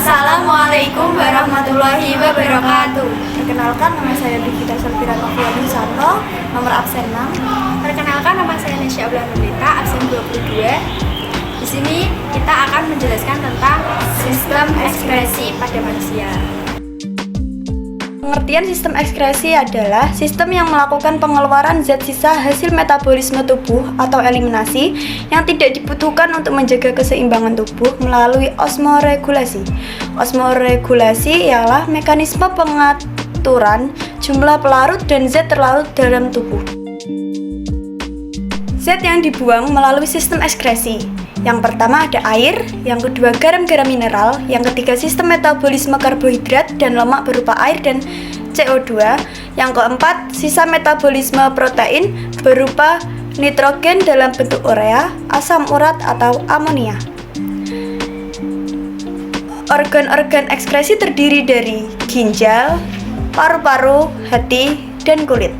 Assalamualaikum warahmatullahi wabarakatuh. Perkenalkan, nama saya Bikita Salpira Noviadin Sarno, nomor absen 6. Perkenalkan, nama saya Nesya Ablan Nurita, absen 22. Di sini kita akan menjelaskan tentang sistem ekskresi pada manusia. Pengertian sistem ekskresi adalah sistem yang melakukan pengeluaran zat sisa hasil metabolisme tubuh atau eliminasi yang tidak dibutuhkan untuk menjaga keseimbangan tubuh melalui osmoregulasi. Osmoregulasi ialah mekanisme pengaturan jumlah pelarut dan zat terlarut dalam tubuh. Zat yang dibuang melalui sistem ekskresi. Yang pertama ada air, yang kedua garam-garam mineral, yang ketiga sistem metabolisme karbohidrat dan lemak berupa air dan CO2, yang keempat sisa metabolisme protein berupa nitrogen dalam bentuk urea, asam urat atau amonia. Organ-organ ekskresi terdiri dari ginjal, paru-paru, hati, dan kulit.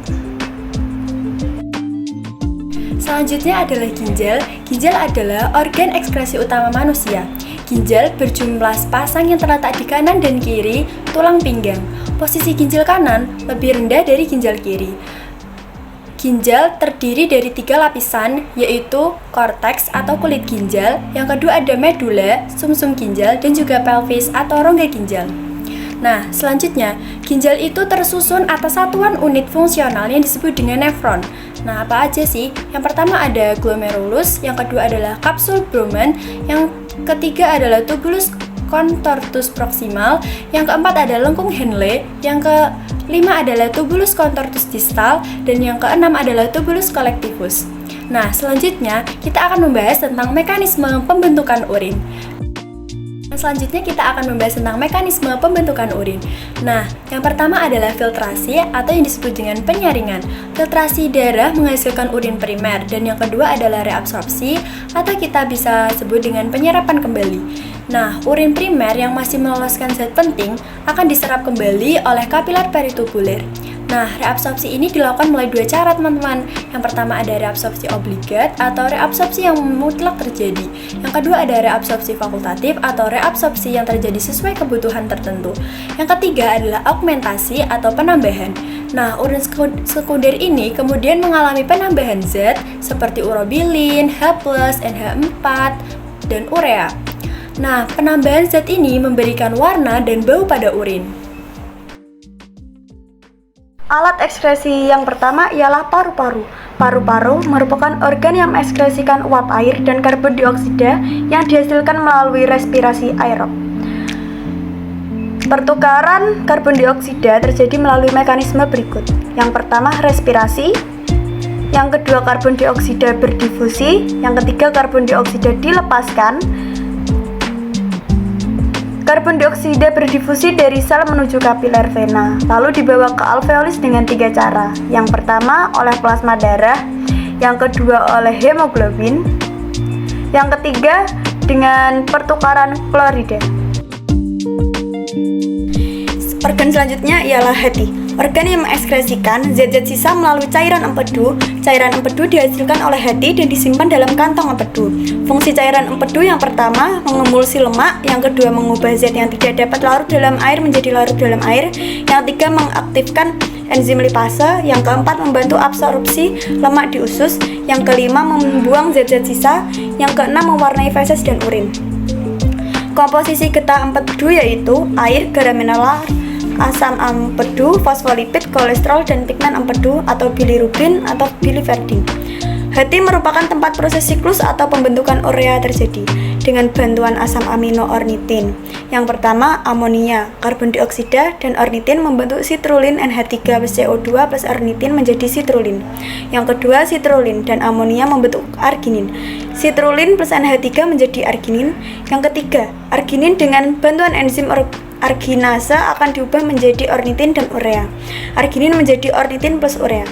Selanjutnya adalah ginjal. Ginjal adalah organ ekskresi utama manusia. Ginjal berjumlah sepasang yang terletak di kanan dan kiri tulang pinggang. Posisi ginjal kanan lebih rendah dari ginjal kiri. Ginjal terdiri dari 3 lapisan, yaitu korteks atau kulit ginjal. Yang kedua ada medula, sumsum ginjal, dan juga pelvis atau rongga ginjal. Nah, selanjutnya, ginjal itu tersusun atas satuan unit fungsional yang disebut dengan nefron. Nah, apa aja sih? Yang pertama ada glomerulus, yang kedua adalah kapsul Bowman, yang ketiga adalah tubulus contortus proximal, yang keempat ada lengkung Henle, yang kelima adalah tubulus contortus distal, dan yang keenam adalah tubulus collectivus. Nah, selanjutnya kita akan membahas tentang mekanisme pembentukan urin. Selanjutnya kita akan membahas tentang mekanisme pembentukan urin. Nah, yang pertama adalah filtrasi atau yang disebut dengan penyaringan. Filtrasi darah menghasilkan urin primer, dan yang kedua adalah reabsorpsi atau kita bisa sebut dengan penyerapan kembali. Nah, urin primer yang masih meloloskan zat penting akan diserap kembali oleh kapiler peritubuler. Nah, reabsorpsi ini dilakukan melalui 2 cara, teman-teman. Yang pertama ada reabsorpsi obligat atau reabsorpsi yang mutlak terjadi. Yang kedua ada reabsorpsi fakultatif atau reabsorpsi yang terjadi sesuai kebutuhan tertentu. Yang ketiga adalah augmentasi atau penambahan. Nah, urin sekunder ini kemudian mengalami penambahan zat seperti urobilin, H+, NH4, dan urea. Nah, penambahan zat ini memberikan warna dan bau pada urin. Alat ekskresi yang pertama ialah paru-paru. Paru-paru merupakan organ yang mengekskresikan uap air dan karbon dioksida yang dihasilkan melalui respirasi aerob. Pertukaran karbon dioksida terjadi melalui mekanisme berikut. Yang pertama respirasi, yang kedua karbon dioksida berdifusi, yang ketiga karbon dioksida dilepaskan. Karbon dioksida berdifusi dari sel menuju kapiler vena, lalu dibawa ke alveolis dengan 3 cara. Yang pertama oleh plasma darah, yang kedua oleh hemoglobin, yang ketiga dengan pertukaran klorida. Organ selanjutnya ialah hati. Organ yang mengekskresikan zat-zat sisa melalui cairan empedu. Cairan empedu dihasilkan oleh hati dan disimpan dalam kantong empedu. Fungsi cairan empedu yang pertama mengemulsi lemak, yang kedua mengubah zat yang tidak dapat larut dalam air menjadi larut dalam air, yang ketiga mengaktifkan enzim lipase, yang keempat membantu absorpsi lemak di usus, yang kelima membuang zat-zat sisa, yang keenam mewarnai feses dan urin. Komposisi getah empedu yaitu air, garam mineral, asam empedu, fosfolipid, kolesterol, dan pigmen empedu atau bilirubin atau biliverdin. Hati merupakan tempat proses siklus atau pembentukan urea terjadi dengan bantuan asam amino ornitin. Yang pertama amonia, karbon dioksida, dan ornitin membentuk sitrulin NH3 plus CO2 plus ornitin menjadi sitrulin. Yang kedua sitrulin dan amonia membentuk arginin. Sitrulin plus NH3 menjadi arginin. Yang ketiga arginin dengan bantuan enzim arginase akan diubah menjadi ornitin dan urea. Arginin menjadi ornitin plus urea.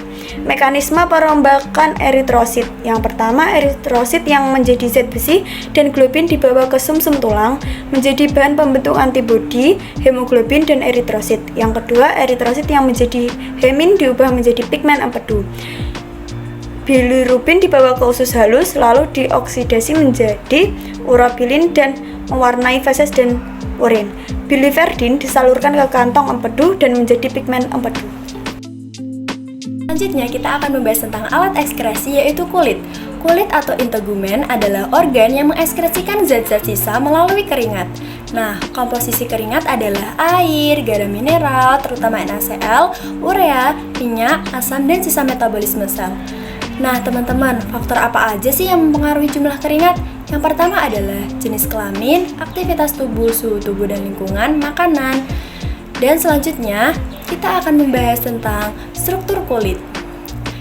Mekanisme perombakan eritrosit. Yang pertama, eritrosit yang menjadi zat besi dan globin dibawa ke sumsum tulang menjadi bahan pembentuk antibodi, hemoglobin, dan eritrosit. Yang kedua, eritrosit yang menjadi hemin diubah menjadi pigmen empedu. Bilirubin dibawa ke usus halus lalu dioksidasi menjadi urobilin dan mewarnai feses dan urin. Biliverdin disalurkan ke kantong empedu dan menjadi pigmen empedu. Selanjutnya kita akan membahas tentang alat ekskresi yaitu kulit. Kulit atau integumen adalah organ yang mengekskresikan zat-zat sisa melalui keringat. Nah, komposisi keringat adalah air, garam mineral, terutama NaCl, urea, minyak, asam, dan sisa metabolisme sel. Nah, teman-teman, faktor apa aja sih yang mempengaruhi jumlah keringat? Yang pertama adalah jenis kelamin, aktivitas tubuh, suhu tubuh dan lingkungan, makanan. Dan selanjutnya, kita akan membahas tentang struktur kulit.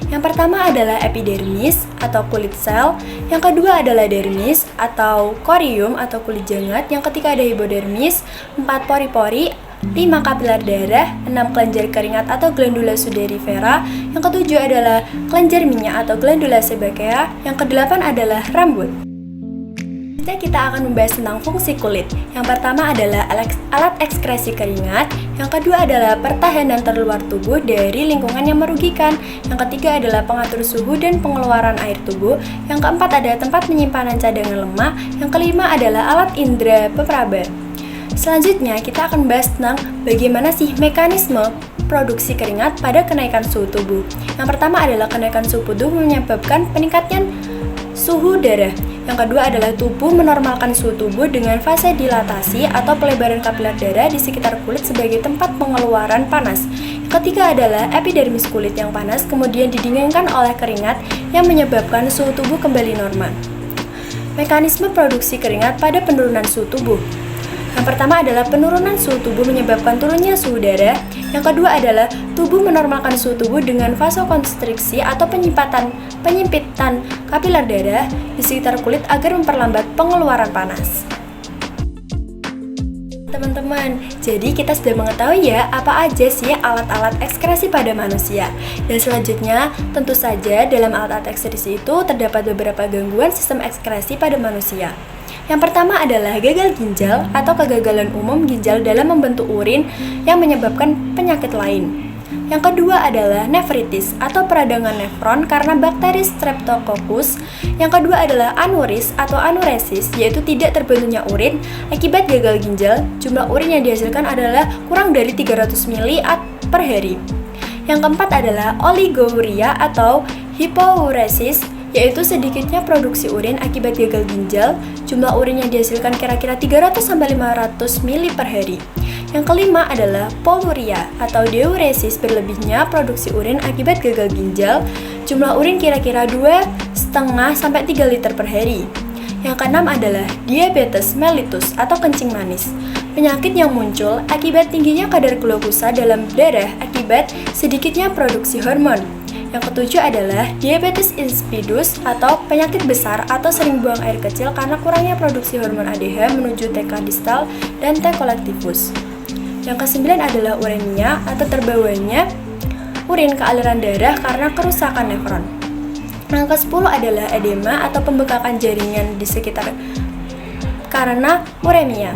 Yang pertama adalah epidermis atau kulit sel, yang kedua adalah dermis atau corium atau kulit jangat, yang ketiga ada hipodermis, 4 pori-pori, 5 kapiler darah, 6 kelenjar keringat atau glandula sudoerifera, yang ketujuh adalah kelenjar minyak atau glandula sebakea, yang kedelapan adalah rambut. Kita akan membahas tentang fungsi kulit. Yang pertama adalah alat ekskresi keringat, yang kedua adalah pertahanan terluar tubuh dari lingkungan yang merugikan, yang ketiga adalah pengatur suhu dan pengeluaran air tubuh, yang keempat adalah tempat penyimpanan cadangan lemak, yang kelima adalah alat indera peperaba. Selanjutnya kita akan membahas tentang bagaimana sih mekanisme produksi keringat pada kenaikan suhu tubuh. Yang pertama adalah kenaikan suhu tubuh menyebabkan peningkatan suhu darah. Yang kedua adalah tubuh menormalkan suhu tubuh dengan fase dilatasi atau pelebaran kapiler darah di sekitar kulit sebagai tempat pengeluaran panas. Yang ketiga adalah epidermis kulit yang panas kemudian didinginkan oleh keringat yang menyebabkan suhu tubuh kembali normal. Mekanisme produksi keringat pada penurunan suhu tubuh. Yang pertama adalah penurunan suhu tubuh menyebabkan turunnya suhu darah. Yang kedua adalah tubuh menormalkan suhu tubuh dengan vasokonstriksi atau penyempitan kapiler darah di sekitar kulit agar memperlambat pengeluaran panas. Teman-teman, jadi kita sudah mengetahui ya apa aja sih alat-alat ekskresi pada manusia. Dan selanjutnya, tentu saja dalam alat-alat ekskresi itu terdapat beberapa gangguan sistem ekskresi pada manusia. Yang pertama adalah gagal ginjal atau kegagalan umum ginjal dalam membentuk urin yang menyebabkan penyakit lain. Yang kedua adalah nefritis atau peradangan nefron karena bakteri Streptococcus. Yang kedua adalah anuris atau anuresis, yaitu tidak terbentuknya urin akibat gagal ginjal. Jumlah urin yang dihasilkan adalah kurang dari 300 ml per hari. Yang keempat adalah oligouria atau hipouresis, yaitu sedikitnya produksi urin akibat gagal ginjal. Jumlah urin yang dihasilkan kira-kira 300-500 ml per hari. Yang kelima adalah poluria atau diuresis, berlebihnya produksi urin akibat gagal ginjal. Jumlah urin kira-kira 2,5-3 liter per hari. Yang keenam adalah diabetes mellitus atau kencing manis, penyakit yang muncul akibat tingginya kadar glukosa dalam darah akibat sedikitnya produksi hormon. Yang ketujuh adalah diabetes insipidus atau penyakit besar atau sering buang air kecil karena kurangnya produksi hormon ADH menuju T distal dan T collectivus. Yang kesembilan adalah uremia atau terbawanya urin ke aliran darah karena kerusakan nefron. Yang ke-10 adalah edema atau pembekakan jaringan di sekitar karena uremia.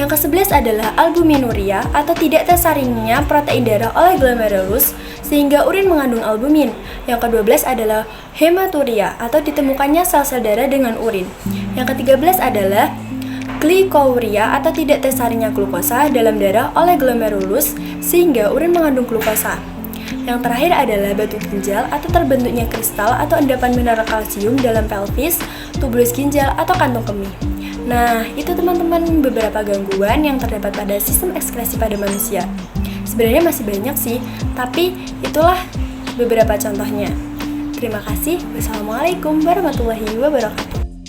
Yang ke-11 adalah albuminuria atau tidak tersaringnya protein darah oleh glomerulus sehingga urin mengandung albumin. Yang ke-12 adalah hematuria atau ditemukannya sel-sel darah dengan urin. Yang ke-13 adalah glikouria atau tidak tersaringnya glukosa dalam darah oleh glomerulus sehingga urin mengandung glukosa. Yang terakhir adalah batu ginjal atau terbentuknya kristal atau endapan mineral kalsium dalam pelvis, tubulus ginjal atau kantung kemih. Nah, itu teman-teman beberapa gangguan yang terdapat pada sistem ekskresi pada manusia. Sebenarnya masih banyak sih, tapi itulah beberapa contohnya. Terima kasih. Wassalamualaikum warahmatullahi wabarakatuh.